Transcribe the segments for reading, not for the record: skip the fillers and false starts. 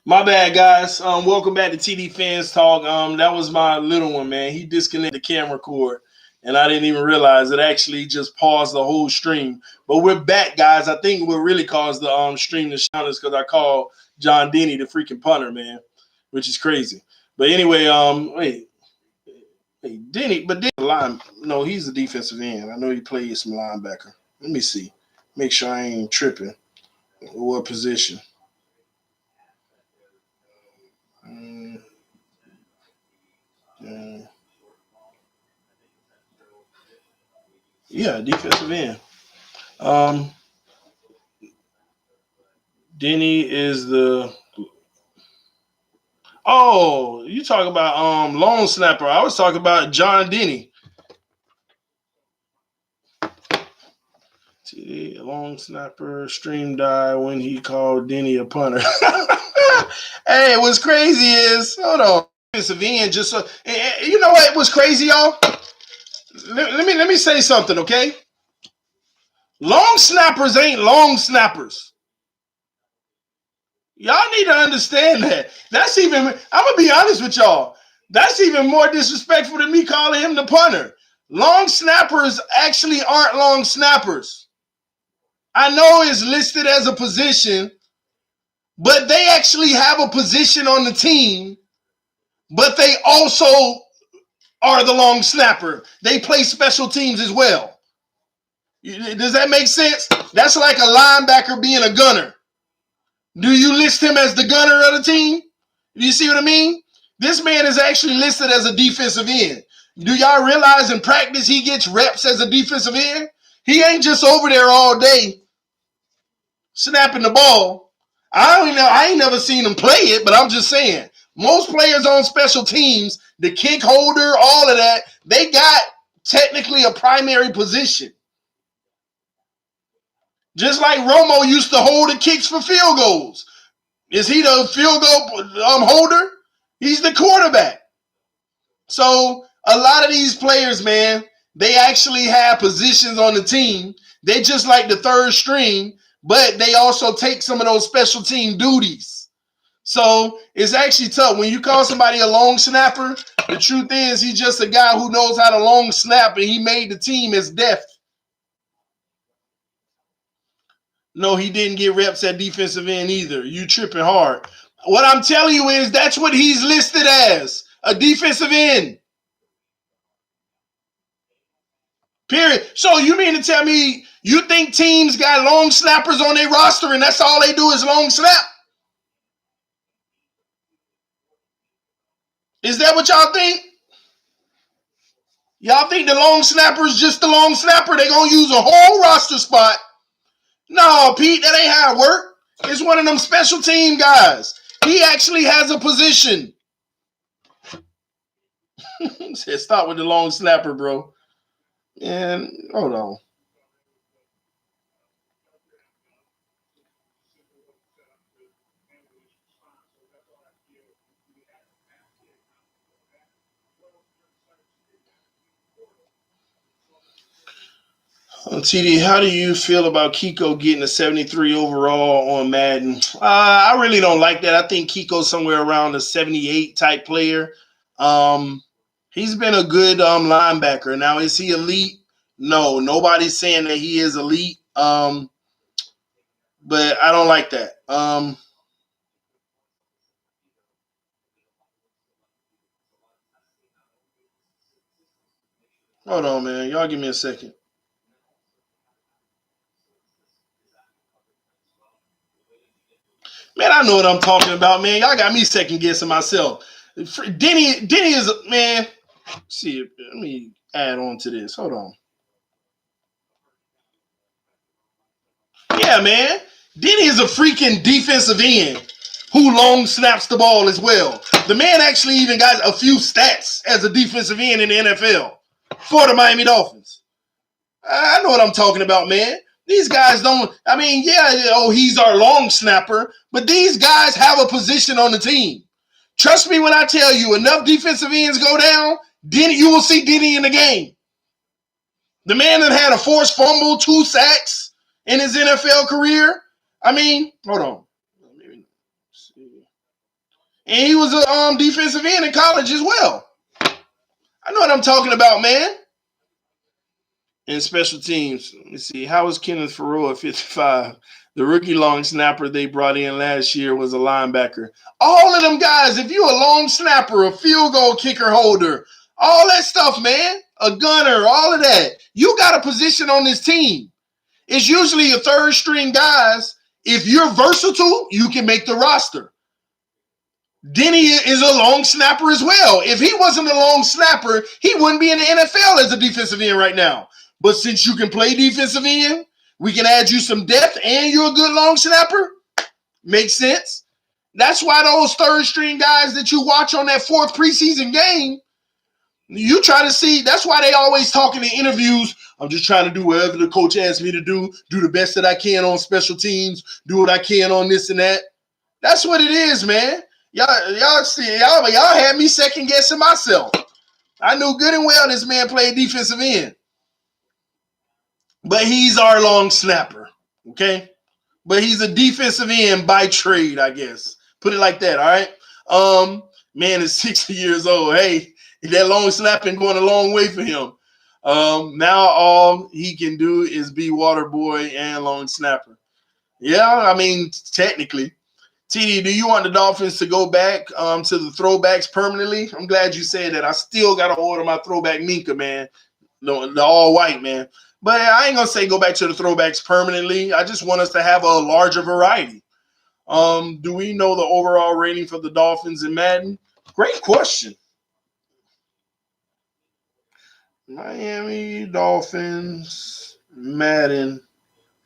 My bad, guys. Welcome back to TD Fans Talk. That was my little one, man. He disconnected the camera cord, and I didn't even realize it actually just paused the whole stream. But we're back, guys. I think what really caused the stream to shine is because I called John Denny the freaking punter, man, which is crazy. But anyway, wait, Denny, but Denny line. No, he's a defensive end. I know he played some linebacker. Let me see. Make sure I ain't tripping. What position? Mm, uh, yeah, defensive end. Um, Denny is the. Oh, you talk about long snapper. I was talking about John Denny. See, long snapper stream died when he called Denny a punter. Hey, what's crazy is hold on. Defensive end just so you know what was crazy, y'all. Let me say something, okay? Long snappers ain't long snappers. Y'all need to understand that. That's even, I'm going to be honest with y'all. That's even more disrespectful than me calling him the punter. Long snappers actually aren't long snappers. I know it's listed as a position, but they actually have a position on the team, but they also are the long snapper. They play special teams as well. Does that make sense? That's like a linebacker being a gunner. Do you list him as the gunner of the team? Do you see what I mean? This man is actually listed as a defensive end. Do y'all realize in practice he gets reps as a defensive end? He ain't just over there all day snapping the ball. I ain't never seen him play it, but I'm just saying. Most players on special teams, the kick holder, all of that, they got technically a primary position. Just like Romo used to hold the kicks for field goals. Is he the field goal holder? He's the quarterback. So a lot of these players, man, they actually have positions on the team. They just like the third string, but they also take some of those special team duties. So it's actually tough. When you call somebody a long snapper, the truth is he's just a guy who knows how to long snap, and he made the team as depth. No, he didn't get reps at defensive end either. You tripping hard. What I'm telling you is that's what he's listed as, a defensive end. Period. So you mean to tell me you think teams got long snappers on their roster and that's all they do is long snap? Is that what y'all think? Y'all think the long snapper is just the long snapper? They gonna use a whole roster spot? No, Pete, that ain't how it work. It's one of them special team guys. He actually has a position. Said start with the long snapper, bro. And hold on. TD, how do you feel about Kiko getting a 73 overall on Madden? I really don't like that. I think Kiko's somewhere around a 78 type player. Um, he's been a good linebacker. Now, is he elite? No, nobody's saying that he is elite. But I don't like that. Hold on, man. Y'all give me a second. Man, I know what I'm talking about, man. Y'all got me second guessing myself. Denny is, man. See, let me add on to this. Hold on. Yeah, man. Denny is a freaking defensive end who long snaps the ball as well. The man actually even got a few stats as a defensive end in the NFL for the Miami Dolphins. I know what I'm talking about, man. These guys don't, I mean, yeah, oh, he's our long snapper, but these guys have a position on the team. Trust me when I tell you, enough defensive ends go down, Denny, you will see Denny in the game. The man that had a forced fumble, 2 sacks in his NFL career. I mean, hold on. Let me see. And he was a defensive end in college as well. I know what I'm talking about, man. In special teams, let me see. How was Kenneth Farrow at 55? The rookie long snapper they brought in last year was a linebacker. All of them guys, if you're a long snapper, a field goal kicker holder, all that stuff, man, a gunner, all of that, you got a position on this team. It's usually your third string guys. If you're versatile, you can make the roster. Denny is a long snapper as well. If he wasn't a long snapper, he wouldn't be in the NFL as a defensive end right now. But since you can play defensive end, we can add you some depth and you're a good long snapper. Makes sense. That's why those third string guys that you watch on that fourth preseason game, you try to see. That's why they always talk in the interviews. I'm just trying to do whatever the coach asks me to do the best that I can on special teams, do what I can on this and that. That's what it is, man. Y'all see, y'all had me second guessing myself. I knew good and well this man played defensive end. But he's our long snapper, okay? But he's a defensive end by trade, I guess. Put it like that, all right? Man is 60 years old. Hey, that long snapping going a long way for him. Now all he can do is be water boy and long snapper. Yeah, I mean, technically. TD, do you want the Dolphins to go back to the throwbacks permanently? I'm glad you said that. I still got to order my throwback Minka, man. The all white, man. But I ain't going to say go back to the throwbacks permanently. I just want us to have a larger variety. Do we know the overall rating for the Dolphins in Madden? Great question. Miami Dolphins Madden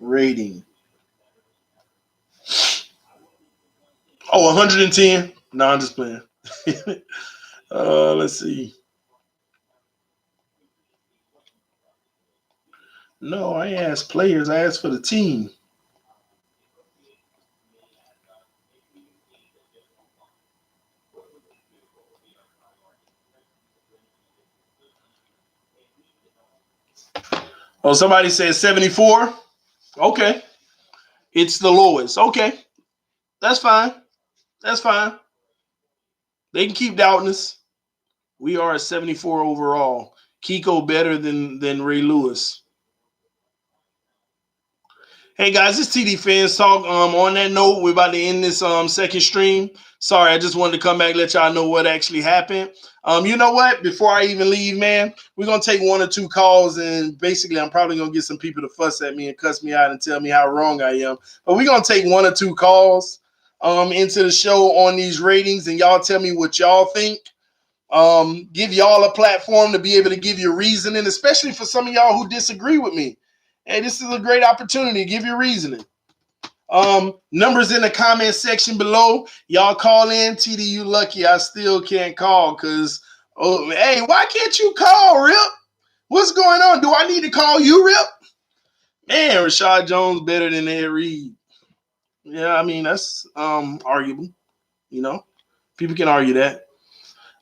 rating. Oh, 110? No, I'm just playing. Let's see. No, I asked players. I asked for the team. Oh, somebody said 74. Okay. It's the lowest. Okay. That's fine. That's fine. They can keep doubting us. We are at 74 overall. Kiko better than Ray Lewis. Hey guys, it's TD Fans Talk. On that note, we're about to end this second stream. Sorry, I just wanted to come back and let y'all know what actually happened. You know what? Before I even leave, man, we're gonna take one or two calls, and basically, I'm probably gonna get some people to fuss at me and cuss me out and tell me how wrong I am. But we're gonna take one or two calls into the show on these ratings, and y'all tell me what y'all think. Give y'all a platform to be able to give your reasoning, especially for some of y'all who disagree with me. Hey, this is a great opportunity. Give your reasoning. Numbers in the comment section below. Y'all call in. TD, you lucky. I still can't call because, hey, why can't you call, Rip? What's going on? Do I need to call you, Rip? Man, Rashad Jones better than Ed Reed. Yeah, I mean, that's arguable. You know, people can argue that.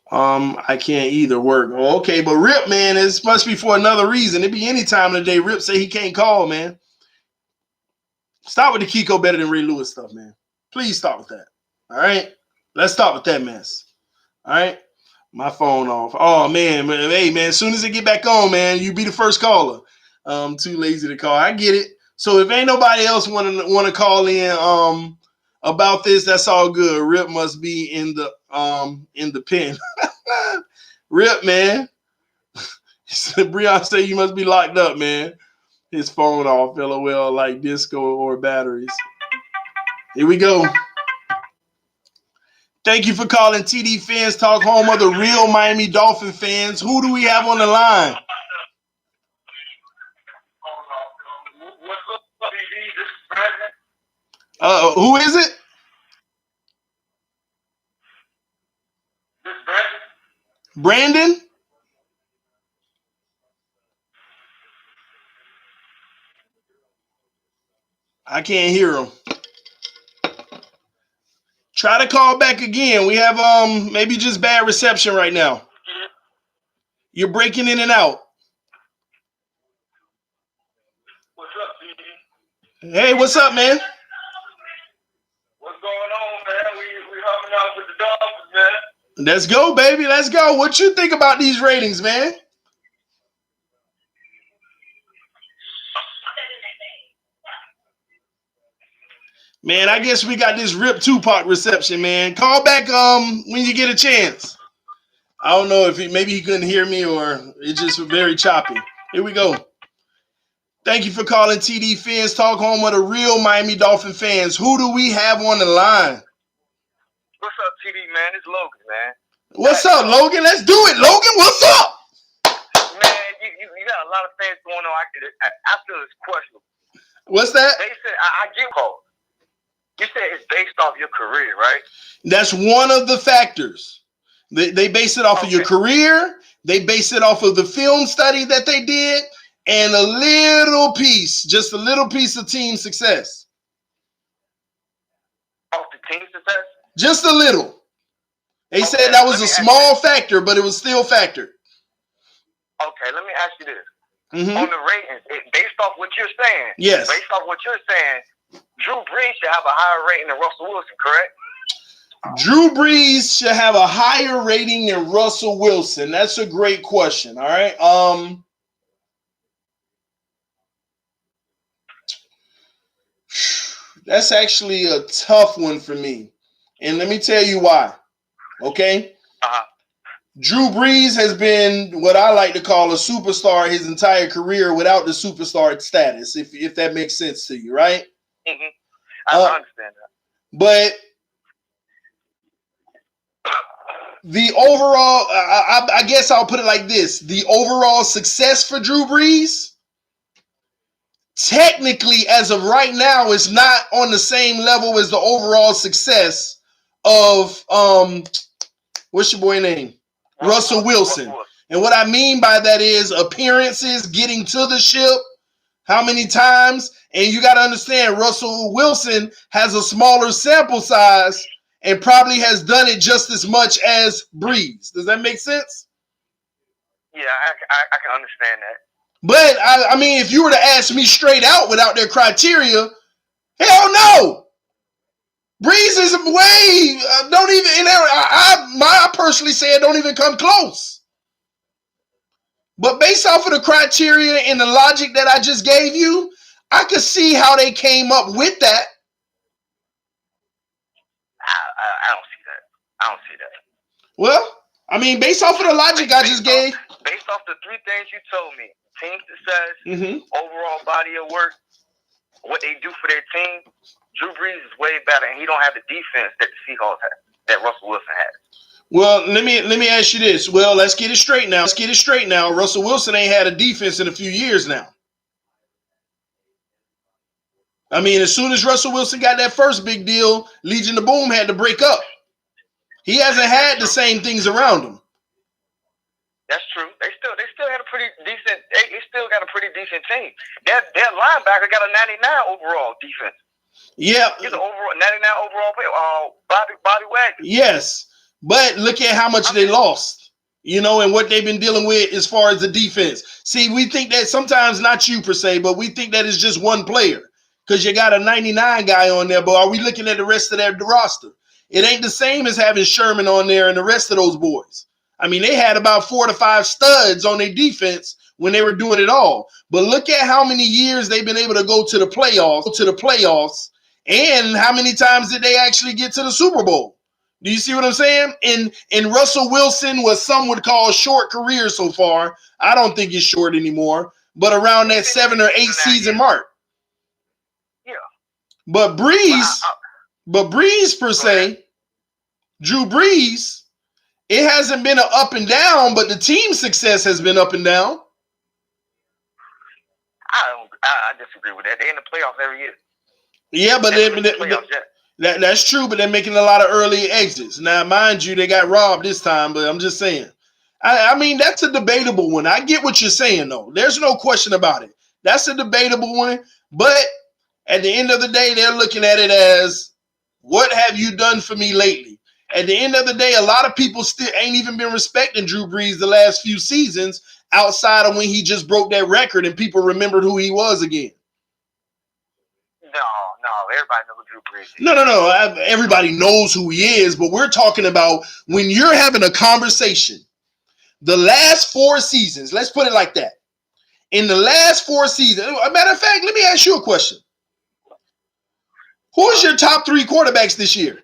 I can't either work. Oh, okay, but Rip, man, this must be for another reason. It be any time of the day. Rip say he can't call, man. Stop with the Kiko better than Ray Lewis stuff, man. Please stop with that. All right? Let's stop with that mess. All right? My phone off. Oh, man. Hey, man, as soon as it get back on, man, you be the first caller. Too lazy to call. I get it. So if ain't nobody else want to call in about this, that's all good. Rip must be in the pen. Rip, man. Breon say you must be locked up, man. His phone off, LOL, like disco or batteries. Here we go. Thank you for calling TD Fans Talk, home of the real Miami Dolphin fans. Who do we have on the line? Who is it? Brandon? I can't hear him. Try to call back again. We have maybe just bad reception right now. You're breaking in and out. What's up, TD? Hey, what's up, man? What's going on, man? We hopping out with the Dolphins. Let's go, baby. Let's go. What you think about these ratings, man? Man, I guess we got this Rip Tupac reception, man. Call back when you get a chance. I don't know if maybe he couldn't hear me or it's just very choppy. Here we go. Thank you for calling TD Fans Talk, home of the real Miami Dolphin fans. Who do we have on the line? What's up, TD, man? It's Logan, man. What's up, Logan? Let's do it, Logan. What's up? Man, you got a lot of fans going on. I feel it's questionable. What's that? They said, I get called. You said it's based off your career, right? That's one of the factors. They base it off of your career. They base it off of the film study that they did and a little piece, just a little piece of team success. Off the team success? Just a little. They said that was a small factor, but it was still factored. Okay, let me ask you this. Mm-hmm. On the ratings, based off what you're saying, yes. Based off what you're saying, Drew Brees should have a higher rating than Russell Wilson, correct? Drew Brees should have a higher rating than Russell Wilson. That's a great question. All right. That's actually a tough one for me. And let me tell you why. Okay? Drew Brees has been what I like to call a superstar his entire career without the superstar status, if that makes sense to you, right? Mm-hmm. I understand that. But the overall, I guess I'll put it like this. The overall success for Drew Brees, technically, as of right now, is not on the same level as the overall success of, what's your boy name? Russell Wilson. And what I mean by that is appearances, getting to the ship, how many times. And you got to understand, Russell Wilson has a smaller sample size and probably has done it just as much as Brees. Does that make sense? Yeah, I can understand that. But, I mean, if you were to ask me straight out without their criteria, hell no. Brees is way, don't even, I personally say it don't even come close. But based off of the criteria and the logic that I just gave you, I could see how they came up with that. I don't see that. I don't see that. Well, I mean, based off of the logic I just gave. Based off the three things you told me, team success, overall body of work, what they do for their team, Drew Brees is way better, and he don't have the defense that the Seahawks have, that Russell Wilson has. Well, let me ask you this. Well, let's get it straight now. Russell Wilson ain't had a defense in a few years now. I mean, as soon as Russell Wilson got that first big deal, Legion of Boom had to break up. He hasn't had the same things around him. That's true. They still had a pretty decent. They still got a pretty decent team. That linebacker got a 99 overall defense. Yeah, he's an overall 99 overall player. Bobby Wagner. Yes, but look at how much they lost. You know, and what they've been dealing with as far as the defense. See, we think that sometimes, not you per se, but we think that it's just one player because you got a 99 guy on there. But are we looking at the rest of their roster? It ain't the same as having Sherman on there and the rest of those boys. I mean, they had about 4 to 5 studs on their defense when they were doing it all. But look at how many years they've been able to go to the playoffs, and how many times did they actually get to the Super Bowl? Do you see what I'm saying? And Russell Wilson, what some would call a short career so far. I don't think it's short anymore, but around that 7 or 8 season mark. Yeah. But Brees per se, Drew Brees, it hasn't been an up and down, but the team success has been up and down. I disagree with that. They're in the playoffs every year. Yeah, but that's true, but they're making a lot of early exits. Now, mind you, they got robbed this time, but I'm just saying. I mean, that's a debatable one. I get what you're saying, though. There's no question about it. That's a debatable one, but at the end of the day, they're looking at it as, what have you done for me lately? At the end of the day, a lot of people still ain't even been respecting Drew Brees the last few seasons outside of when he just broke that record and people remembered who he was again. No. everybody knows who Drew Brees is. No. Everybody knows who he is, but we're talking about when you're having a conversation. The last 4 seasons, let's put it like that. In the last 4 seasons, a matter of fact, let me ask you a question. Who is your top 3 quarterbacks this year?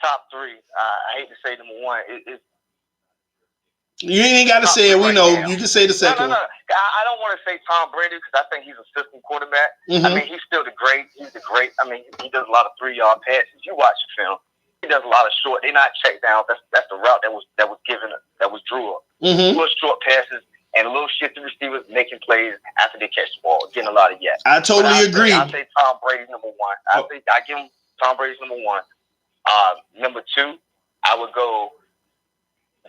Top 3. I hate to say number 1. You ain't got to say it. We know. Now. You can say the second one. I don't want to say Tom Brady because I think he's a system quarterback. I mean, he's still the great. He's the great. I mean, he does a lot of 3-yard passes. You watch the film. He does a lot of short. They're not check downs. That's the route that was given. That was drew up. Little short passes and a little shifty receivers making plays after they catch the ball, getting a lot of yaks. I totally agree. I say Tom Brady number 1. I give him Tom Brady's number 1. Number 2, I would go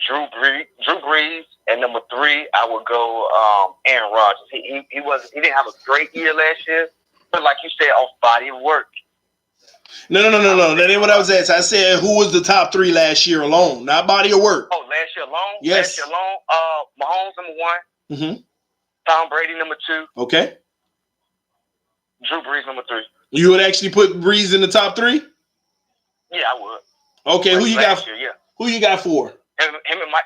Drew Brees, and number 3, I would go Aaron Rodgers. He didn't have a great year last year, but like you said, off body of work. No. That ain't what I was asking. I said who was the top 3 last year alone, not body of work. Oh, last year alone? Yes. Last year alone, Mahomes number 1. Tom Brady number 2. Okay. Drew Brees number 3. You would actually put Brees in the top 3? Yeah, I would. Okay, who you got? Year, yeah. Who you got 4? Him and Mike.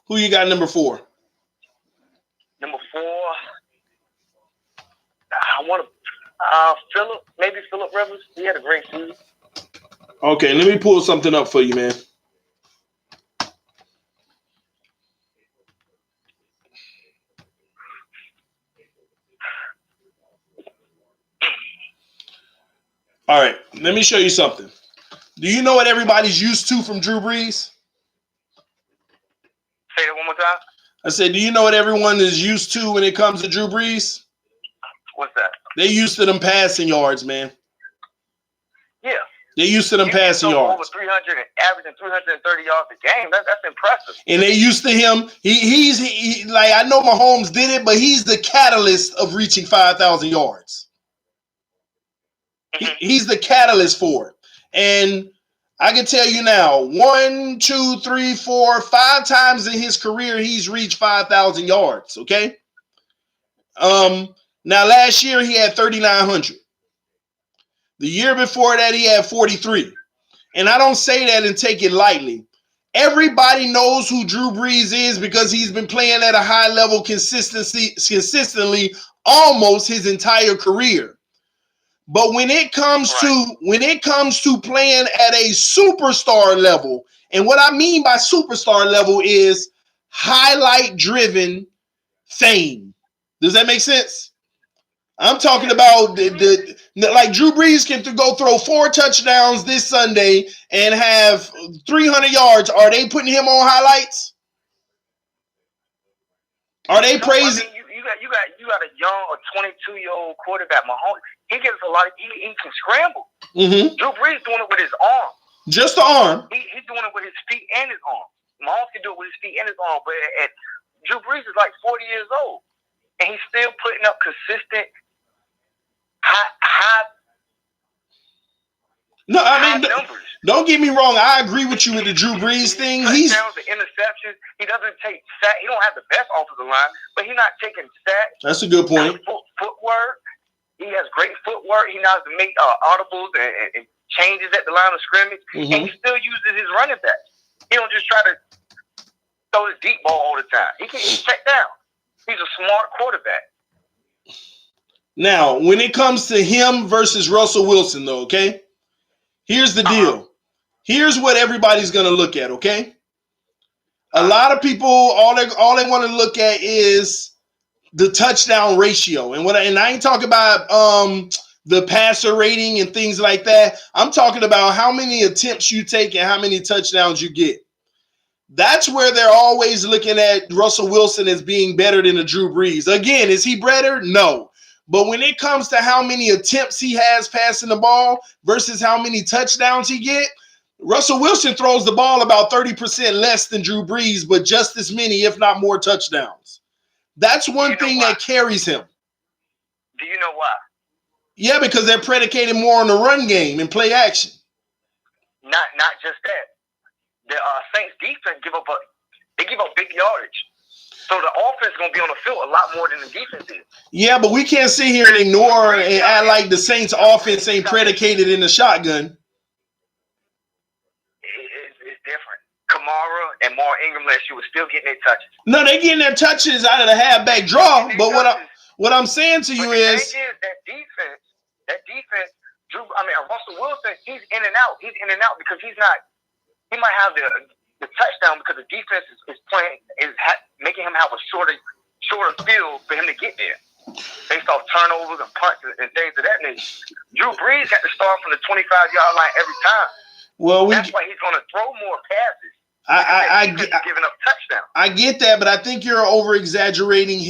Who you got number 4? Number 4, I want to Phillip Rivers. He had a great season. Okay, let me pull something up for you, man. All right, let me show you something. Do you know what everybody's used to from Drew Brees? Say that one more time. I said, do you know what everyone is used to when it comes to Drew Brees? What's that? They used to them passing yards, man. Yeah. They used to them passing yards. Over 300 and averaging 330 yards a game. That's impressive. And they used to him. He's like, I know Mahomes did it, but he's the catalyst of reaching 5,000 yards. He's the catalyst for it. And I can tell you now, 1, 2, 3, 4, 5 times in his career, he's reached 5,000 yards. Okay. Now last year he had 3,900. The year before that he had 43. And I don't say that and take it lightly. Everybody knows who Drew Brees is because he's been playing at a high level consistently almost his entire career. But when it comes to playing at a superstar level, and what I mean by superstar level is highlight driven fame. Does that make sense? I'm talking about the like Drew Brees can go throw 4 touchdowns this Sunday and have 300 yards. Are they putting him on highlights? Are they praising? I mean, you got a young or 22-year-old quarterback, Mahomes. He gets a lot. He can scramble. Drew Brees doing it with his arm. Just the arm. He's doing it with his feet and his arm. Mahomes can do it with his feet and his arm, but Drew Brees is like 40 years old, and he's still putting up consistent high. No, I mean, numbers. Don't get me wrong. I agree with you with the Drew Brees thing. Touchdowns, the interceptions. He doesn't take sacks. He don't have the best offensive line, but he's not taking sacks. That's a good point. Footwork. He has great footwork. He knows to make audibles and changes at the line of scrimmage, and he still uses his running backs. He don't just try to throw the deep ball all the time. He can check down. He's a smart quarterback. Now, when it comes to him versus Russell Wilson, though, okay? Here's the deal. Here's what everybody's going to look at, okay? A lot of people, all they want to look at is the touchdown ratio. And I ain't talking about the passer rating and things like that. I'm talking about how many attempts you take and how many touchdowns you get. That's where they're always looking at Russell Wilson as being better than a Drew Brees. Again, is he better? No. But when it comes to how many attempts he has passing the ball versus how many touchdowns he get, Russell Wilson throws the ball about 30% less than Drew Brees, but just as many, if not more, touchdowns. That's one thing that carries him. Do you know why? Yeah, because they're predicated more on the run game and play action. Not just that. The Saints defense give up big yardage. So the offense is going to be on the field a lot more than the defense is. Yeah, but we can't sit here and ignore and act like the Saints' offense ain't predicated in the shotgun. It's different. Kamara and Mark Ingram last year was still getting their touches. No, they getting their touches out of the halfback draw. But what I'm saying to you is that defense. Russell Wilson, he's in and out. He's in and out because he's not. He might have the touchdown because the defense is making him have a shorter field for him to get there, based off turnovers and punts and things of that nature. Drew Brees got to start from the 25-yard line every time. Well, that's why he's going to throw more passes. Giving up touchdowns. I get that, but I think you're over-exaggerating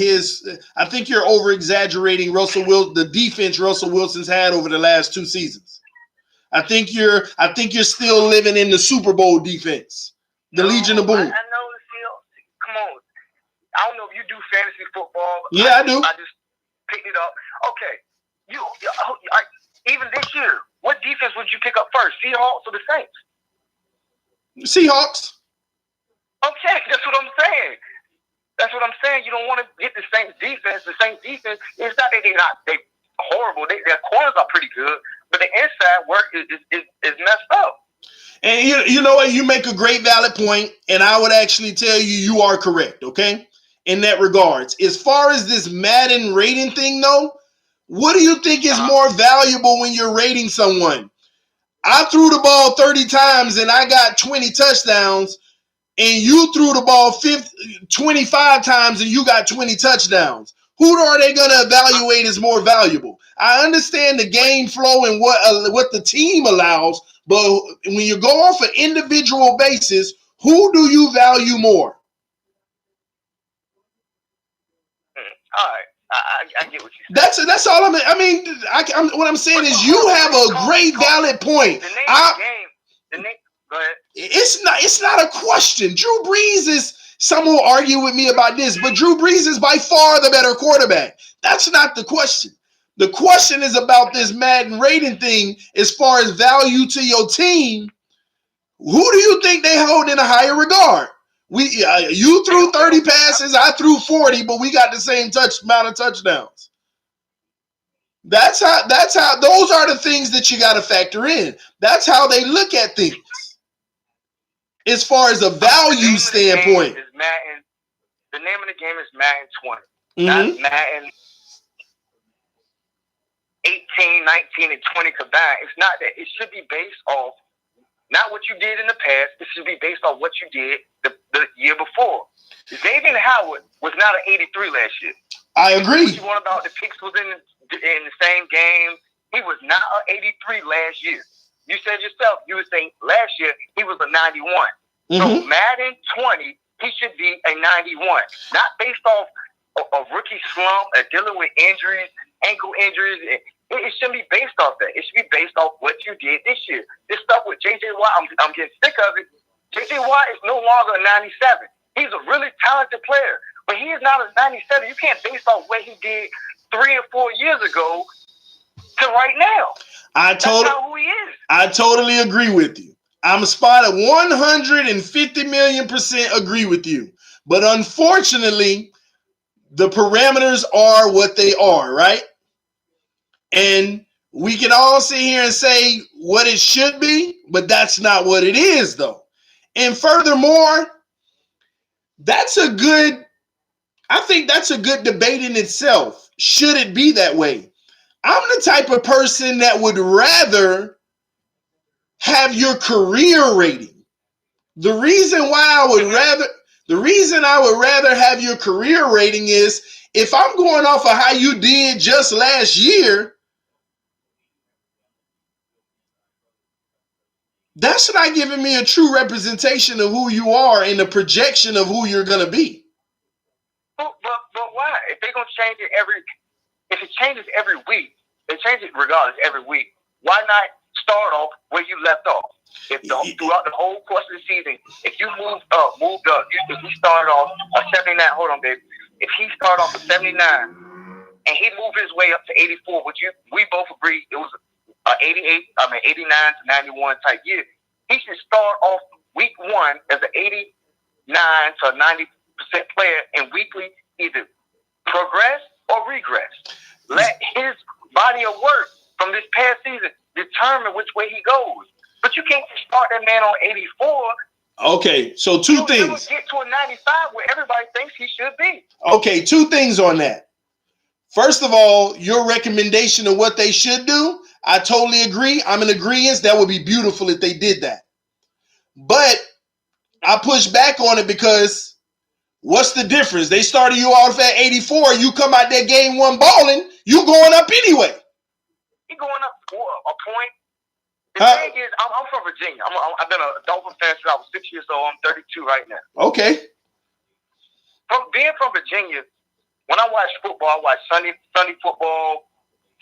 Russell Wilson, the defense Russell Wilson's had over the last 2 seasons. I think you're still living in the Super Bowl defense, the Legion of Boom. I know. Come on. I don't know if you do fantasy football. Yeah, I do. I just picked it up. Okay. Even this year, what defense would you pick up first, Seahawks or the Saints? Seahawks. Okay, that's what I'm saying. You don't want to get the Saints defense. The Saints defense, it's not that they're horrible. Their corners are pretty good, but the inside work is messed up. And you know what? You make a great valid point, and I would actually tell you are correct, okay? In that regards. As far as this Madden rating thing, though, what do you think is more valuable when you're rating someone? I threw the ball 30 times and I got 20 touchdowns, and you threw the ball 25 times and you got 20 touchdowns. Who are they going to evaluate as more valuable? I understand the game flow and what the team allows, but when you go off an individual basis, who do you value more? All right. I get what you're saying. That's all what I'm saying is you have a great valid point. The name, go ahead. It's not a question. Drew Brees is, some will argue with me about this, but Drew Brees is by far the better quarterback. That's not the question. The question is about this Madden rating thing as far as value to your team. Who do you think they hold in a higher regard? You threw 30 passes, I threw 40, but we got the same amount of touchdowns. That's how those are the things that you got to factor in. That's how they look at things. As far as a value standpoint. The name of the game is Madden 20. Not Madden 18, 19, and 20 combined. It's not that. It should be based off not what you did in the past. It should be based on what you did the year before. Xavier Howard was not an 83 last year. I agree. What you want about the picks was in the same game. He was not an 83 last year. You said yourself, you would say last year he was a 91. So Madden 20, he should be a 91. Not based off a rookie slump, dealing with injuries, ankle injuries. It shouldn't be based off that. It should be based off what you did this year. This stuff with J.J. Watt, I'm getting sick of it. J.J. Watt is no longer a 97. He's a really talented player, but he is not a 97. You can't base off what he did 3 or 4 years ago to right now. That's not who he is. I totally agree with you. I'm spot at 150,000,000% agree with you. But unfortunately, the parameters are what they are, right? And we can all sit here and say what it should be, but that's not what it is, though. And furthermore, I think that's a good debate in itself. Should it be that way? I'm the type of person that would rather have your career rating. The reason I would rather have your career rating is if I'm going off of how you did just last year, that's not giving me a true representation of who you are and the projection of who you're going to be. But why? If they're going to change it if it changes every week, they change it regardless every week. Why not start off where you left off? Throughout the whole course of the season, if you moved up, if he started off a 79, hold on, baby. If he started off a 79 and he moved his way up to 84, we both agree it was 89 to 91 type year. He should start off week 1 as an 89 to 90 player and weekly either progress or regress. Let his body of work from this past season determine which way he goes. But you can't start that man on 84. Okay, so two things. He'll get to a 95 where everybody thinks he should be. Okay, two things on that. First of all, your recommendation of what they should do, I totally agree. I'm in agreement. That would be beautiful if they did that. But I push back on it because what's the difference? They started you off at 84. You come out that game one balling, you going up anyway. He going up for a point. The thing is, I'm from Virginia. I've been a Dolphin fan since I was 6 years old. I'm 32 right now. Okay. Being from Virginia, when I watch football, I watch Sunday football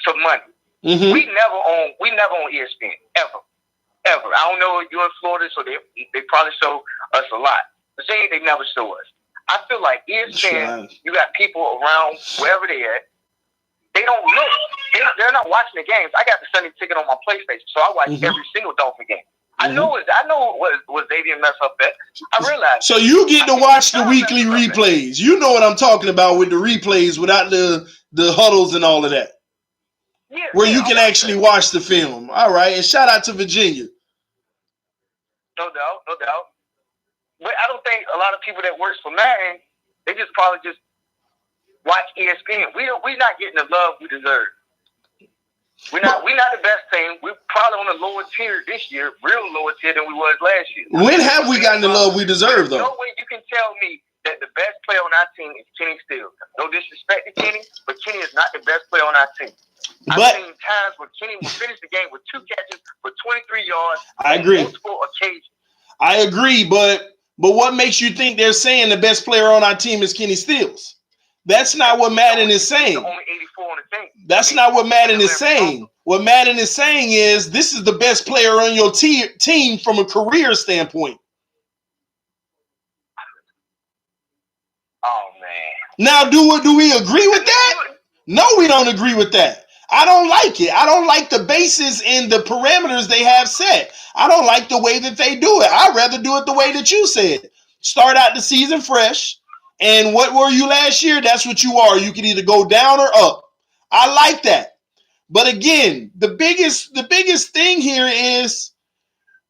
to Monday. Mm-hmm. We never on ESPN ever. I don't know if you're in Florida, so they probably show us a lot. Virginia, they never show us. I feel like ESPN, you got people around wherever they at. They don't look. They're not watching the games. I got the Sunday ticket on my PlayStation, so I watch every single Dolphin game. I know what Xavier messed up at. I realized. So you get to watch the weekly replays. You know what I'm talking about with the replays without the huddles and all of that. Yeah, where you can actually watch the film. All right, and shout out to Virginia. No doubt. But I don't think a lot of people that works for Madden, they just probably just watch ESPN. We're not getting the love we deserve. We're not the best team. We're probably on the lower tier this year, real lower tier than we was last year. When have we gotten the love we deserve, though? No way you can tell me that the best player on our team is Kenny Steele. No disrespect to Kenny, but Kenny is not the best player on our team. I've seen times where Kenny will finish the game with 2 catches for 23 yards. I agree. Multiple occasions. I agree, but what makes you think they're saying the best player on our team is Kenny Steele's? That's not what Madden is saying. Only 84 on the team. That's not what Madden is saying. What Madden is saying is this is the best player on your team from a career standpoint. Oh, man. Now, do we agree with that? No, we don't agree with that. I don't like it. I don't like the bases and the parameters they have set. I don't like the way that they do it. I'd rather do it the way that you said. Start out the season fresh. And what were you last year? That's what you are. You can either go down or up. I like that. But again, the biggest thing here is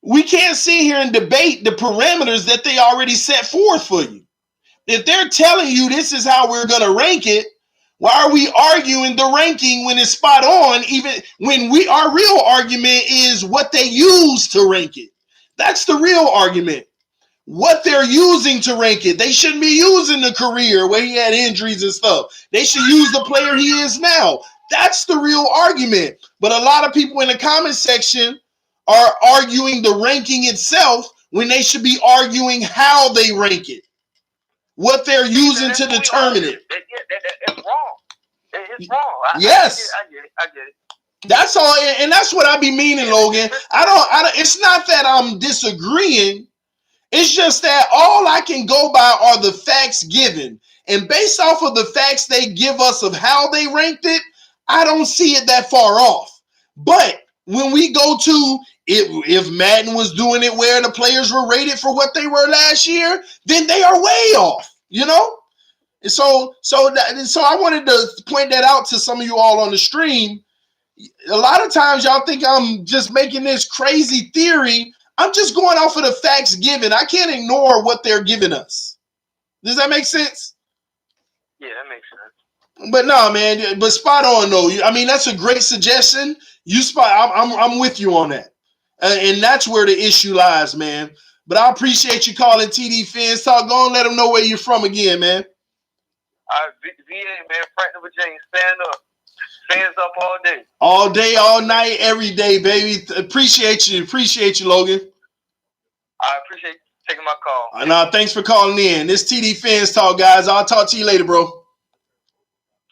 we can't sit here and debate the parameters that they already set forth for you. If they're telling you this is how we're going to rank it, why are we arguing the ranking when it's spot on, even when our real argument is what they use to rank it? That's the real argument. What they're using to rank it. They shouldn't be using the career where he had injuries and stuff. They should use the player he is now. That's the real argument. But a lot of people in the comment section are arguing the ranking itself when they should be arguing how they rank it. What they're using to determine it. It's wrong. It's wrong. Yes. I get it. That's all. And that's what I be meaning, Logan. I don't, it's not that I'm disagreeing. It's just that all I can go by are the facts given. And based off of the facts they give us of how they ranked it, I don't see it that far off. But when we go to if Madden was doing it where the players were rated for what they were last year, then they are way off, you know? And so I wanted to point that out to some of you all on the stream. A lot of times y'all think I'm just making this crazy theory. I'm just going off of the facts given. I can't ignore what they're giving us. Does that make sense? Yeah, that makes sense. But no, man. But spot on though. I mean, that's a great suggestion. I'm with you on that, and that's where the issue lies, man. But I appreciate you calling TD Fans Talk. Go and let them know where you're from again, man. VA, man, Franklin, Virginia. Stand up. Fans up all day. All day, all night, every day, baby. Appreciate you, Logan. I appreciate taking my call. And thanks for calling in. This TD Fans Talk, guys. I'll talk to you later, bro. All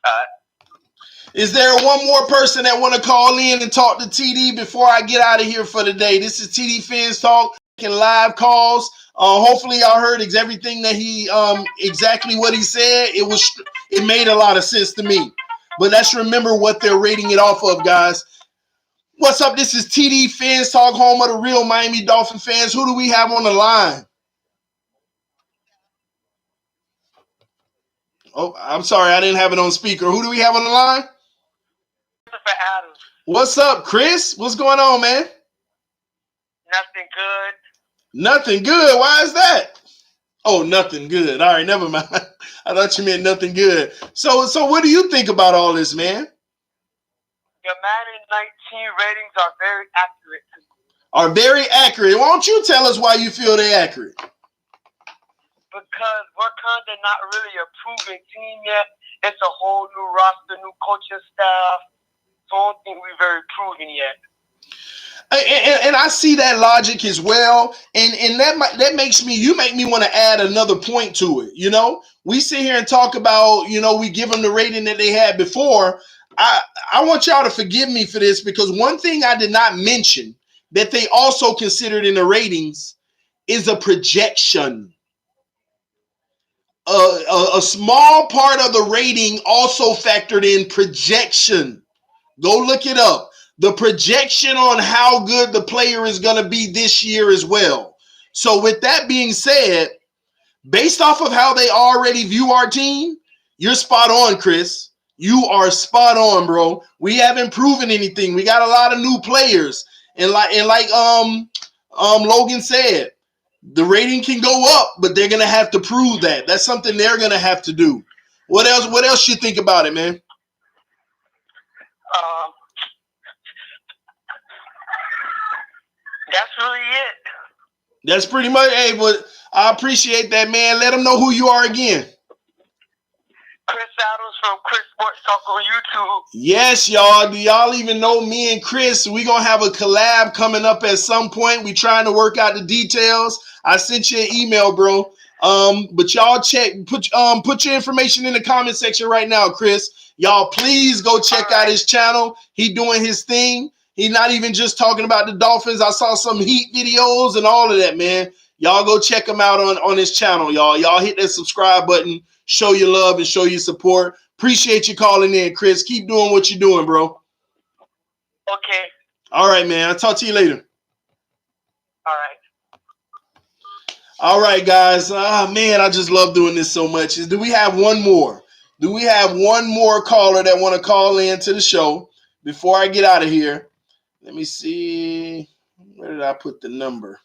right. Is there one more person that want to call in and talk to TD before I get out of here for the day? This is TD Fans Talk, making live calls. Hopefully y'all heard everything that he exactly what he said. It made a lot of sense to me. But let's remember what they're rating it off of, guys. What's up? This is TD Fans Talk, home of the real Miami Dolphin fans. Who do we have on the line? Oh, I'm sorry, I didn't have it on speaker. Who do we have on the line? Christopher Adams. What's up, Chris? What's going on, man? Nothing good. Nothing good. Why is that? Oh, nothing good. All right, never mind. I thought you meant nothing good. So what do you think about all this, man? Your Madden 19 ratings are very accurate. Are very accurate. Why don't you tell us why you feel they're accurate? Because we're kind of not really a proven team yet. It's a whole new roster, new coaching staff. So I don't think we're very proven yet. And I see that logic as well, and that makes me want to add another point to it. You know, we sit here and talk about, you know, we give them the rating that they had before. I want y'all to forgive me for this, because one thing I did not mention that they also considered in the ratings is a projection. A small part of the rating also factored in projection. Go look it up. The projection on how good the player is going to be this year as well. So with that being said, based off of how they already view our team, you're spot on, Chris. You are spot on, bro. We haven't proven anything. We got a lot of new players. And like Logan said, the rating can go up, but they're gonna have to prove that. That's something they're gonna have to do. What else you think about it, man? That's really it. That's pretty much. Hey, but I appreciate that, man. Let them know who you are again. Chris Adams from Chris Sports Talk on YouTube. Yes, y'all. Do y'all even know me and Chris? We're going to have a collab coming up at some point. We trying to work out the details. I sent you an email, bro. But y'all put your information in the comment section right now, Chris. Y'all please go check out his channel. He doing his thing. He's not even just talking about the Dolphins. I saw some Heat videos and all of that, man. Y'all go check him out on his channel, y'all. Y'all hit that subscribe button. Show your love and show your support. Appreciate you calling in, Chris. Keep doing what you're doing, bro. Okay. All right, man. I'll talk to you later. All right. All right, guys. Man, I just love doing this so much. Do we have one more? Do we have one more caller that want to call in to the show before I get out of here? Let me see. Where did I put the number?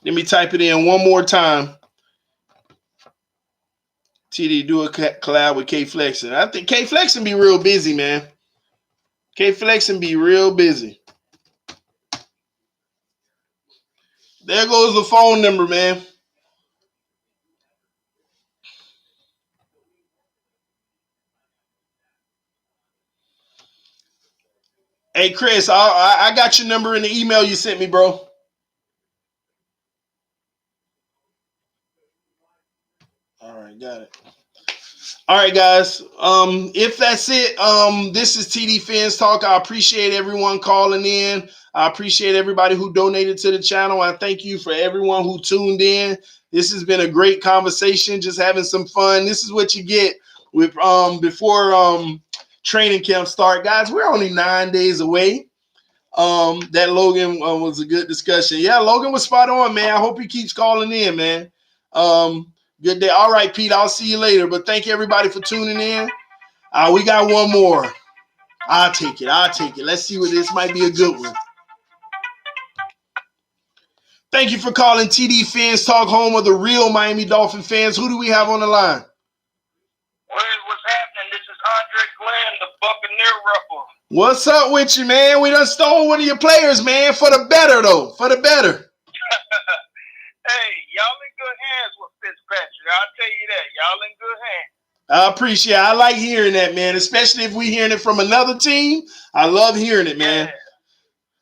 Let me type it in one more time. TD, do a collab with K Flexin. I think K Flexin be real busy, man. K Flexin be real busy. There goes the phone number, man. Hey, Chris, I got your number in the email you sent me, bro. All right, got it. All right, guys. If that's it, this is TD Fans Talk. I appreciate everyone calling in. I appreciate everybody who donated to the channel. I thank you for everyone who tuned in. This has been a great conversation, just having some fun. This is what you get with before training camp start. Guys, we're only 9 days away. That Logan was a good discussion. Yeah, Logan was spot on, man. I hope he keeps calling in, man. Good day. All right, Pete, I'll see you later. But thank you, everybody, for tuning in. We got one more. I'll take it. Let's see what this might be a good one. Thank you for calling TD Fans Talk, home of the real Miami Dolphin fans. Who do we have on the line? What's happening? This is Andre Glenn, the Buccaneer Ripper. What's up with you, man? We done stole one of your players, man. For the better, though. For the better. Hey, y'all in good hands with Fitzpatrick. I'll tell you that. Y'all in good hands. I appreciate it. I like hearing that, man, especially if we're hearing it from another team. I love hearing it, man. Yeah.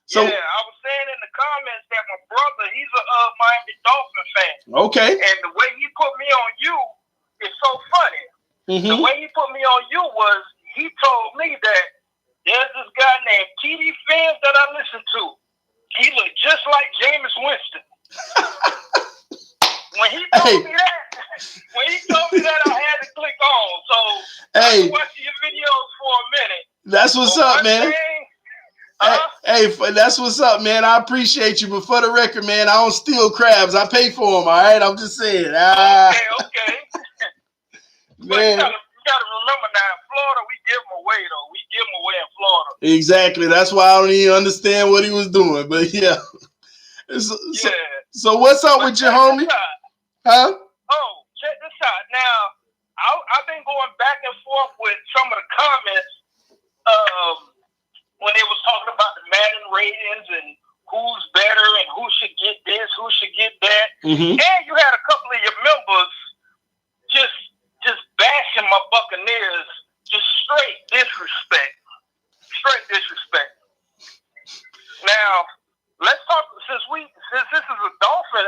So, I was saying in the comments that my brother, he's a Miami Dolphin fan. Okay. And the way he put me on you is so funny. Mm-hmm. The way he put me on you was he told me that there's this guy named TD Fans that I listen to. He looked just like Jameis Winston. When he told me that, I had to click on. So I was watching your videos for a minute. That's what's up, man. Hey, that's what's up, man. I appreciate you, but for the record, man, I don't steal crabs. I pay for them. All right, I'm just saying. Okay. Man. You gotta remember now, in Florida, we give them away though. We give them away in Florida. Exactly. That's why I don't even understand what he was doing. But yeah. So what's up with your homie? Huh? Oh, check this out. Now, I've been going back and forth with some of the comments when they was talking about the Madden ratings and who's better and who should get this, who should get that. Mm-hmm. And you had a couple of your members just bashing my Buccaneers, just straight disrespect. Now, let's talk, since this is a Dolphin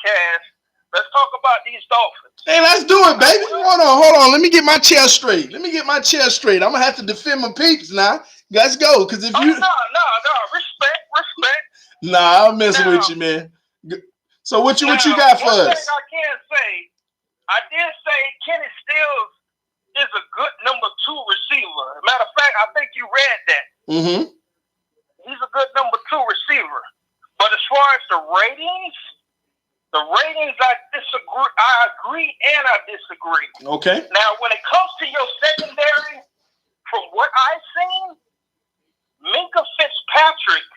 cast, let's talk about these Dolphins. Hey, let's do it, baby. Hold on. Let me get my chair straight. I'm gonna have to defend my peeps now. Let's go, because if you no, respect. Nah, I'm messing with you, man. So what you got for us? One thing I can say, I did say Kenny Stills is a good number 2 receiver. Matter of fact, I think you read that. Mm-hmm. He's a good number 2 receiver. But as far as the ratings, I disagree. I agree and I disagree. Okay. Now, when it comes to your secondary, from what I've seen, Minka Fitzpatrick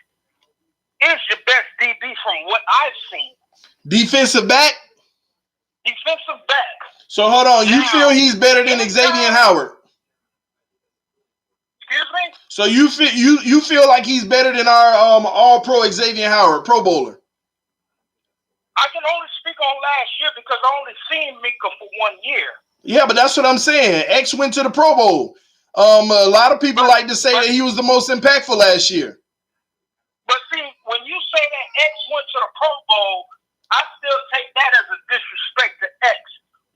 is your best DB from what I've seen. Defensive back? Defensive back. So hold on, you feel he's better than Xavier Howard? Excuse me? So you feel like he's better than our All-Pro Xavier Howard, Pro Bowler? I can only speak on last year because I only seen Minka for 1 year. Yeah, but that's what I'm saying. X went to the Pro Bowl. A lot of people like to say that he was the most impactful last year. But see, when you say that X went to the Pro Bowl, I still take that as a disrespect to X.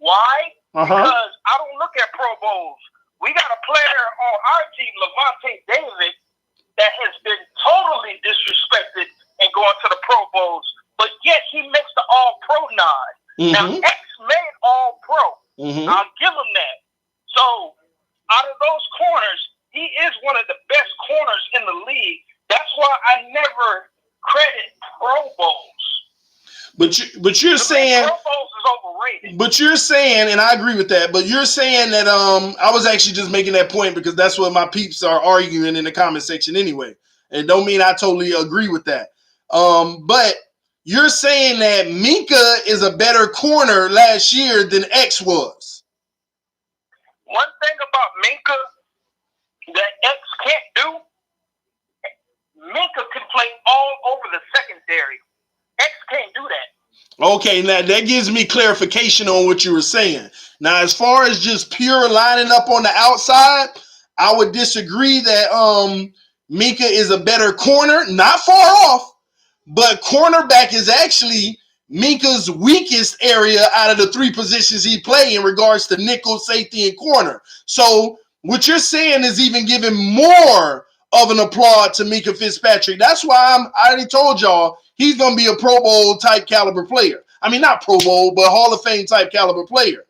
Why? Because I don't look at Pro Bowls. We got a player on our team, Levante David, that has been totally disrespected and going to the Pro Bowls, but yet he makes the All-Pro nod. Mm-hmm. Now, X made All-Pro. Mm-hmm. I'll give him that. So, out of those corners, he is one of the best corners in the league. That's why I never credit Pro Bowls. But you're saying Pro Bowls is overrated. But you're saying, and I agree with that, but you're saying that I was actually just making that point because that's what my peeps are arguing in the comment section anyway. And don't mean I totally agree with that. But you're saying that Minka is a better corner last year than X was. One thing about Minka that X can't do, Minka can play all over the secondary. X can't do that. Okay, now that gives me clarification on what you were saying. Now, as far as just pure lining up on the outside, I would disagree that Minka is a better corner. Not far off, but cornerback is actually Minka's weakest area out of the 3 positions he play in regards to nickel, safety, and corner. So what you're saying is even giving more of an applaud to Minka Fitzpatrick. That's why I already told y'all he's going to be a Pro Bowl type caliber player. I mean, not Pro Bowl, but Hall of Fame type caliber player.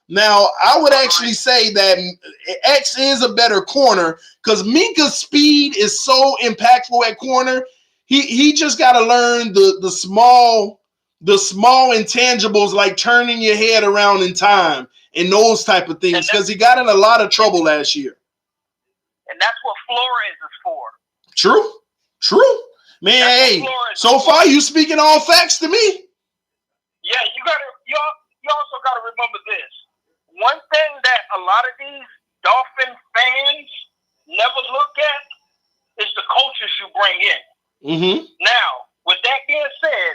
Now, I would actually say that X is a better corner because Minka's speed is so impactful at corner. He just got to learn the small intangibles like turning your head around in time and those type of things because he got in a lot of trouble last year. And that's what Flores is for. True. Man, hey, so far you speaking all facts to me. Yeah, you also gotta remember this. One thing that a lot of these Dolphin fans never look at is the coaches you bring in. Mm-hmm. Now, with that being said,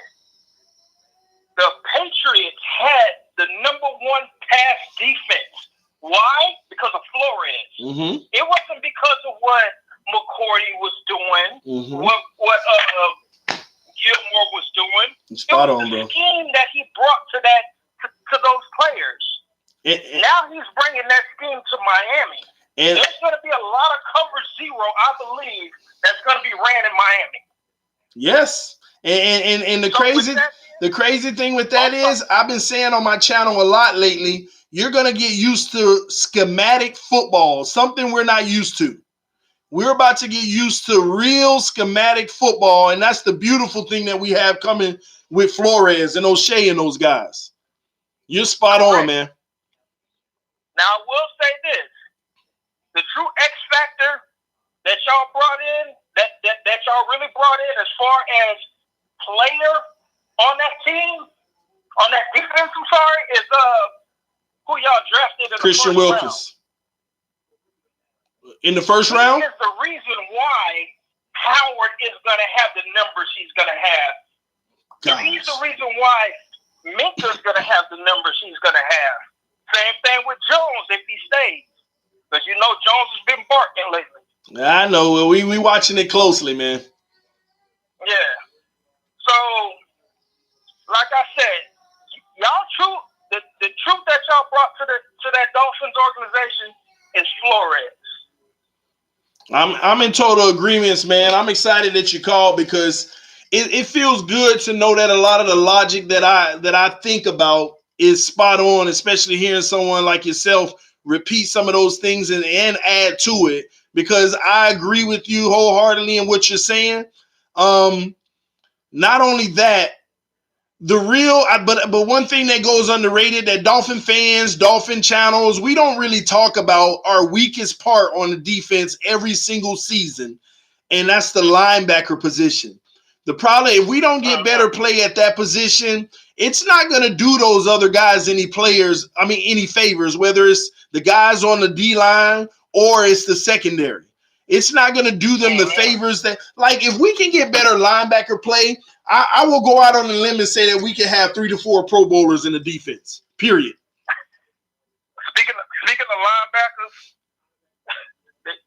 the Patriots had the number 1 pass defense. Why? Because of Flores. Mm-hmm. It wasn't because of what McCourty was doing, mm-hmm. what Gilmore was doing. Spot it was on, the bro. scheme that he brought to those players. Now he's bringing that scheme to Miami. There's going to be a lot of cover zero, I believe, that's going to be ran in Miami. Yes, and the crazy thing with that is I've been saying on my channel a lot lately. You're going to get used to schematic football, something we're not used to. We're about to get used to real schematic football, and that's the beautiful thing that we have coming with Flores and O'Shea and those guys. You're spot on, man. Now, I will say this. The true X factor that y'all brought in, that y'all really brought in as far as player on that team, on that defense, I'm sorry, is who y'all drafted in Christian the first Wilkins. round. In the first round? He is the reason why Howard is going to have the numbers he's going to have. Gosh. He's the reason why Minka's going to have the numbers he's going to have. Same thing with Jones if he stays. Because you know Jones has been barking lately. I know. We watching it closely, man. Yeah. So, like I said, y'all the truth that y'all brought to that Dolphins organization is Flores. I'm in total agreements, man. I'm excited that you called because it feels good to know that a lot of the logic that I think about is spot on, especially hearing someone like yourself repeat some of those things and add to it, because I agree with you wholeheartedly in what you're saying. Not only that, but one thing that goes underrated that Dolphin fans, Dolphin channels, we don't really talk about our weakest part on the defense every single season, and that's the linebacker position. The problem, if we don't get better play at that position, it's not going to do those other guys any favors, whether it's the guys on the D-line or it's the secondary. It's not going to do them the favors that, like, if we can get better linebacker play, I will go out on a limb and say that we can have 3 to 4 Pro Bowlers in the defense, period. Speaking of linebackers,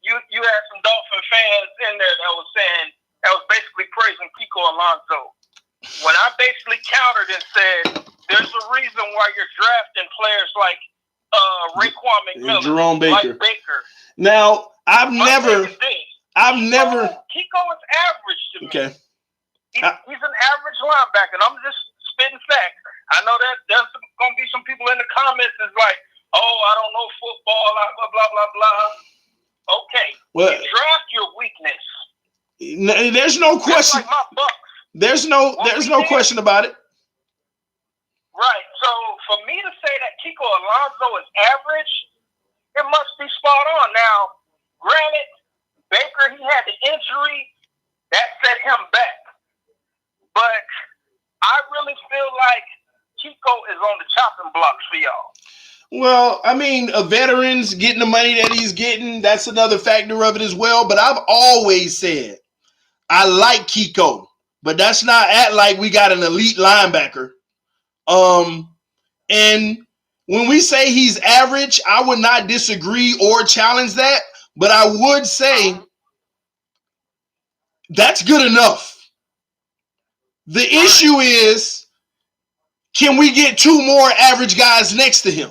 you had some Dolphin fans in there that was basically praising Kiko Alonso. When I basically countered and said, there's a reason why you're drafting players like Raekwon McMillan, Jerome Baker. like Baker. Now, I've never. Kiko is average to me. Okay. He's an average linebacker, and I'm just spitting facts. I know that there's going to be some people in the comments that's like, oh, I don't know football, blah, blah, blah, blah. Okay. Well, you draft your weakness. There's no question. Like my Bucks. There's no question about it. Right. So for me to say that Kiko Alonso is average, it must be spot on. Now, granted, Baker, he had the injury that set him back. But I really feel like Kiko is on the chopping blocks for y'all. Well, I mean, a veteran's getting the money that he's getting. That's another factor of it as well. But I've always said I like Kiko, but that's not act like we got an elite linebacker. And when we say he's average, I would not disagree or challenge that. But I would say that's good enough. The issue is, can we get 2 more average guys next to him?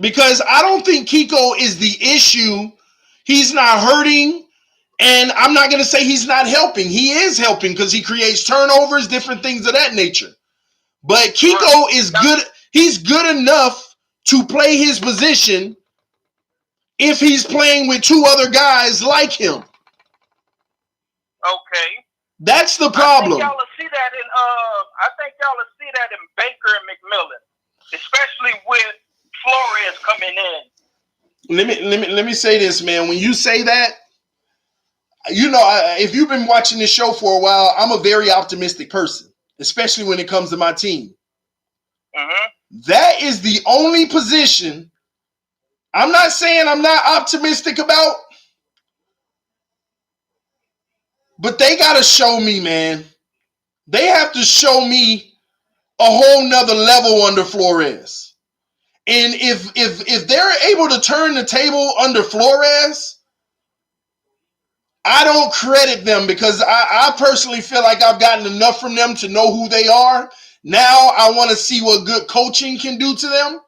Because I don't think Kiko is the issue. He's not hurting, and I'm not going to say he's not helping. He is helping because he creates turnovers, different things of that nature. But Kiko is good. He's good enough to play his position if he's playing with 2 other guys like him. Okay. That's the problem. I think y'all will see that in Baker and McMillan, especially with Flores coming in. Let me say this, man. When you say that, you know, if you've been watching this show for a while, I'm a very optimistic person, especially when it comes to my team. Mm-hmm. That is the only position. I'm not saying I'm not optimistic about, but they got to show me, man. They have to show me a whole nother level under Flores. And if they're able to turn the table under Flores, I don't credit them because I personally feel like I've gotten enough from them to know who they are. Now I want to see what good coaching can do to them.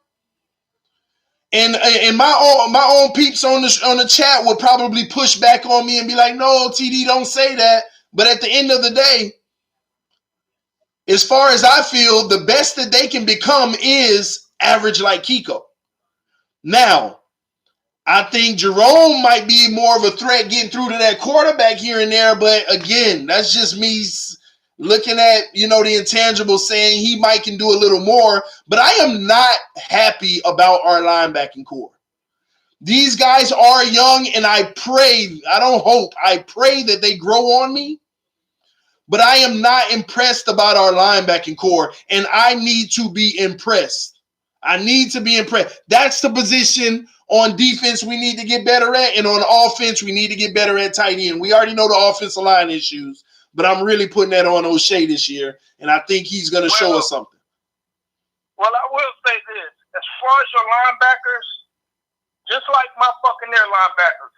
And my own peeps on the chat would probably push back on me and be like, no, TD, don't say that. But at the end of the day, as far as I feel, the best that they can become is average like Kiko. Now, I think Jerome might be more of a threat getting through to that quarterback here and there. But again, that's just me looking at, the intangibles, saying he might can do a little more, but I am not happy about our linebacking core. These guys are young, and I pray that they grow on me, but I am not impressed about our linebacking core, and I need to be impressed. That's the position on defense we need to get better at, and on offense we need to get better at tight end. We already know the offensive line issues, but I'm really putting that on O'Shea this year, and I think he's going to show us something. Well, I will say this. As far as your linebackers, just like my Buccaneer linebackers,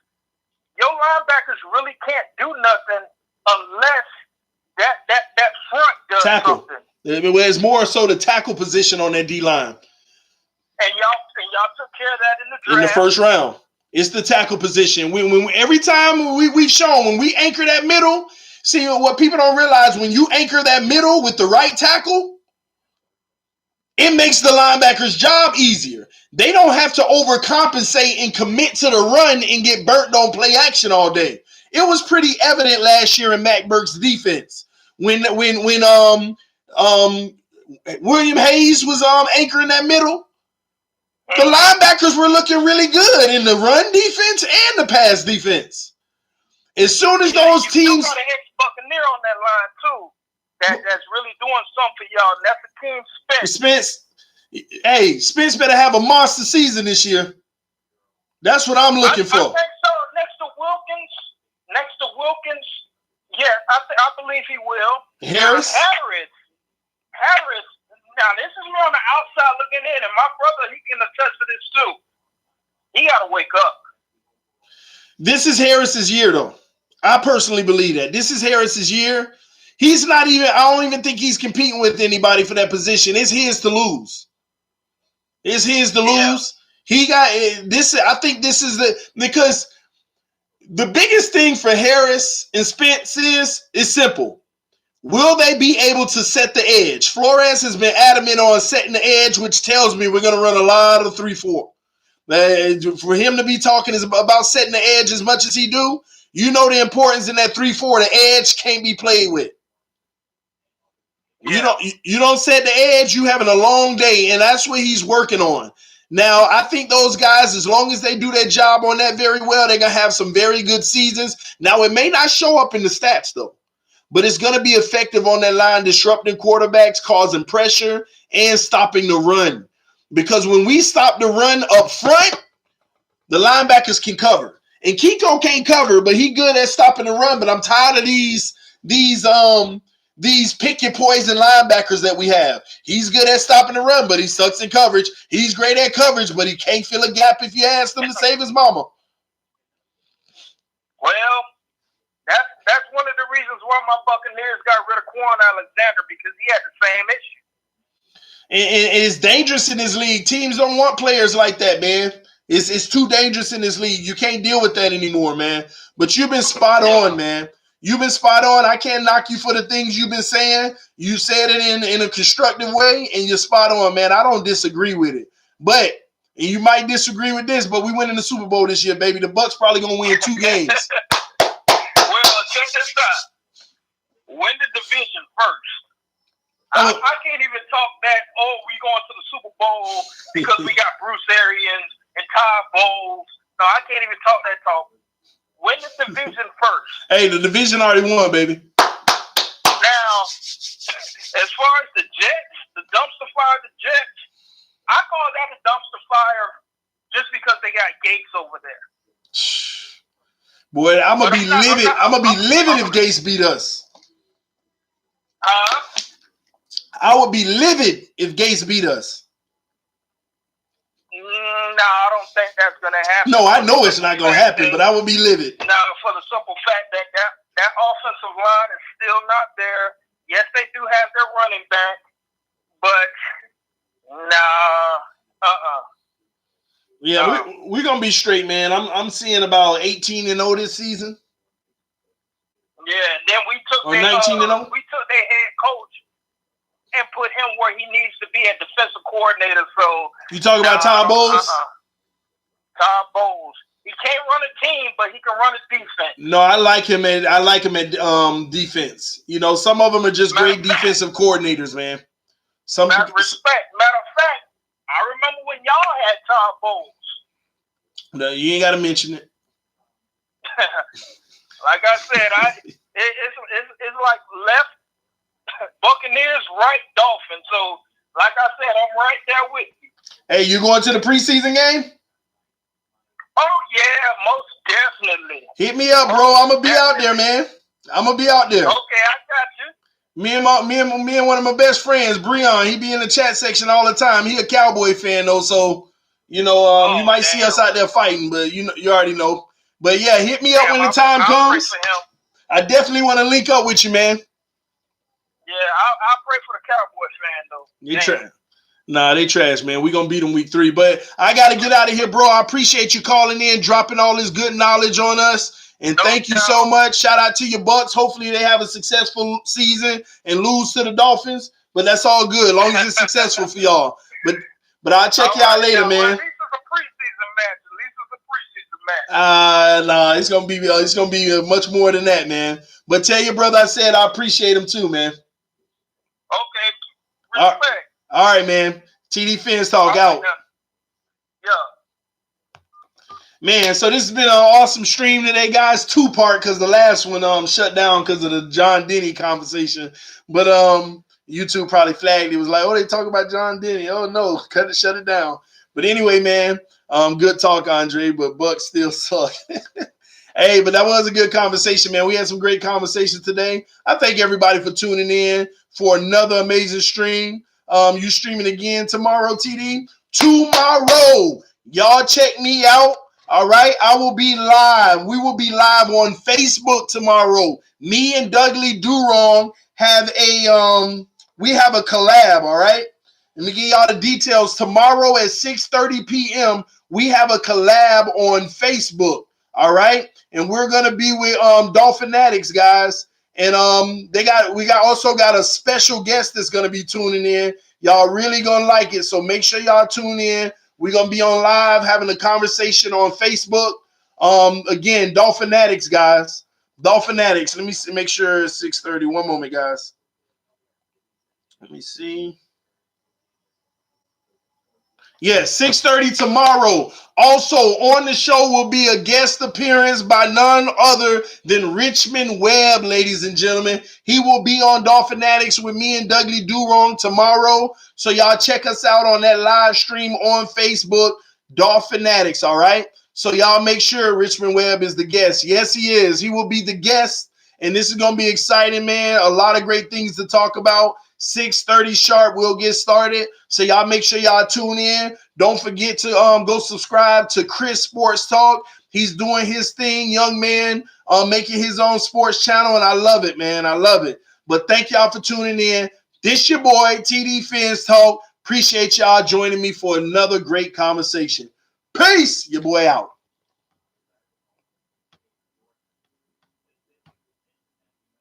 your linebackers really can't do nothing unless that front does something. It's more so the tackle position on that D-line. And y'all took care of that in the draft. In the first round. It's the tackle position. Every time we've shown, when we anchor that middle, see what people don't realize, when you anchor that middle with the right tackle, it makes the linebacker's job easier. They don't have to overcompensate and commit to the run and get burnt on play action all day. It was pretty evident last year in Mac Burke's defense when William Hayes was anchoring that middle. The linebackers were looking really good in the run defense and the pass defense. As soon as those teams, you got an ex-Buccaneer on that line too. That's really doing something for y'all. And that's the team Spence. Hey, Spence better have a monster season this year. That's what I'm looking for. I think so. Next to Wilkins, yeah, I believe he will. Harris. Now, this is more on the outside looking in, and my brother, he can attest to this too. He got to wake up. This is Harris's year, though. I personally believe that. This is Harris's year. He's not even, I don't even think he's competing with anybody for that position. It's his to lose. He got this. I think this is because the biggest thing for Harris and Spence is simple. Will they be able to set the edge? Flores has been adamant on setting the edge, which tells me we're going to run a lot of 3-4. For him to be talking about setting the edge as much as he do, the importance in that 3-4. The edge can't be played with. Yeah. You don't set the edge, you having a long day, and that's what he's working on. Now, I think those guys, as long as they do their job on that very well, they're going to have some very good seasons. Now, it may not show up in the stats, though, but it's going to be effective on that line, disrupting quarterbacks, causing pressure, and stopping the run. Because when we stop the run up front, the linebackers can cover. And Kiko can't cover, but he good at stopping the run. But I'm tired of these pick your poison linebackers that we have. He's good at stopping the run, but he sucks in coverage. He's great at coverage, but he can't fill a gap if you ask him to save his mama. Well, that's one of the reasons why my Buccaneers got rid of Quan Alexander, because he had the same issue. And it's dangerous in this league. Teams don't want players like that, man. It's too dangerous in this league. You can't deal with that anymore, man. But you've been spot on, man. You've been spot on. I can't knock you for the things you've been saying. You said it in a constructive way, and you're spot on, man. I don't disagree with it. But, and you might disagree with this, but we win in the Super Bowl this year, baby. The Bucs probably going to win 2 games. Well, check this out. Win the division first. I can't even talk that, we going to the Super Bowl because we got Bruce Arians and Todd Bowles. No, I can't even talk that talk. Win the division first. Hey, the division already won, baby. Now, as far as the Jets, the dumpster fire of the Jets, I call that a dumpster fire just because they got Gates over there. Boy, I'm gonna be livid. I'm gonna be livid if Gates beat us. I would be livid if Gates beat us. No, I don't think that's going to happen. No, I know it's not going to happen, but I would be livid. No, for the simple fact that offensive line is still not there. Yes, they do have their running back, but Yeah, we're going to be straight, man. I'm seeing about 18-0 this season. Yeah, and then we took or 19-0. We took their head coach and put him where he needs to be at defensive coordinator. So you talking about Todd Bowles? Todd Bowles. He can't run a team, but he can run a defense. No, I like him at defense. You know, some of them are just great defensive coordinators, man. Matter of fact, I remember when y'all had Todd Bowles. No, you ain't got to mention it. Like I said, it's like left Buccaneers, right Dolphins. So, like I said, I'm right there with you. Hey, you going to the preseason game? Oh yeah, most definitely. Hit me up, bro. I'm gonna be out there, man. I'm gonna be out there. Okay, I got you. Me and one of my best friends, Breon, he be in the chat section all the time. He a Cowboy fan though, so you know, you might see us out there fighting, but you already know. But yeah, hit me up when the time comes. I definitely want to link up with you, man. Yeah, I'll pray for the Cowboy fan though. You trash. Nah, they trash, man. We gonna beat them week 3. But I gotta get out of here, bro. I appreciate you calling in, dropping all this good knowledge on us. And thank you so much. Shout out to your Bucks. Hopefully they have a successful season and lose to the Dolphins. But that's all good, as long as it's successful for y'all. But I'll check y'all later, man. At least it's a preseason match. Nah, it's gonna be much more than that, man. But tell your brother I said I appreciate him too, man. Okay. Respect. All right, man. TD Fins Talk out. Yeah. Man, so this has been an awesome stream today, guys. 2-part because the last one shut down because of the John Denny conversation. But YouTube probably flagged it. It was like, oh, they talk about John Denny. Oh no, shut it down. But anyway, man, good talk, Andre, but Bucks still suck. Hey, but that was a good conversation, man. We had some great conversations today. I thank everybody for tuning in for another amazing stream. You streaming again tomorrow, TD? Tomorrow. Y'all check me out. All right. I will be live. We will be live on Facebook tomorrow. Me and Dudley Durong have we have a collab. All right. Let me give y'all the details. Tomorrow at 6:30 p.m. we have a collab on Facebook. All right. And we're gonna be with Dolphinatics, guys. And we also got a special guest that's gonna be tuning in. Y'all really gonna like it, so make sure y'all tune in. We're gonna be on live having a conversation on Facebook. Again, Dolphinatics, guys. Dolphinatics. Let me make sure it's 6:30. One moment, guys. Let me see. Yes, 6:30 tomorrow. Also on the show will be a guest appearance by none other than Richmond Webb, ladies and gentlemen. He will be on Dolphinatics with me and Dudley Durong tomorrow. So y'all check us out on that live stream on Facebook, Dolphinatics, all right? So y'all make sure Richmond Webb is the guest. Yes, he is. He will be the guest, and this is going to be exciting, man. A lot of great things to talk about. 6:30 sharp, we'll get started. So y'all make sure y'all tune in. Don't forget to go subscribe to Chris Sports Talk. He's doing his thing, young man, making his own sports channel, and I love it, man. I love it. But thank y'all for tuning in. This your boy, TD Fins Talk. Appreciate y'all joining me for another great conversation. Peace. Your boy out.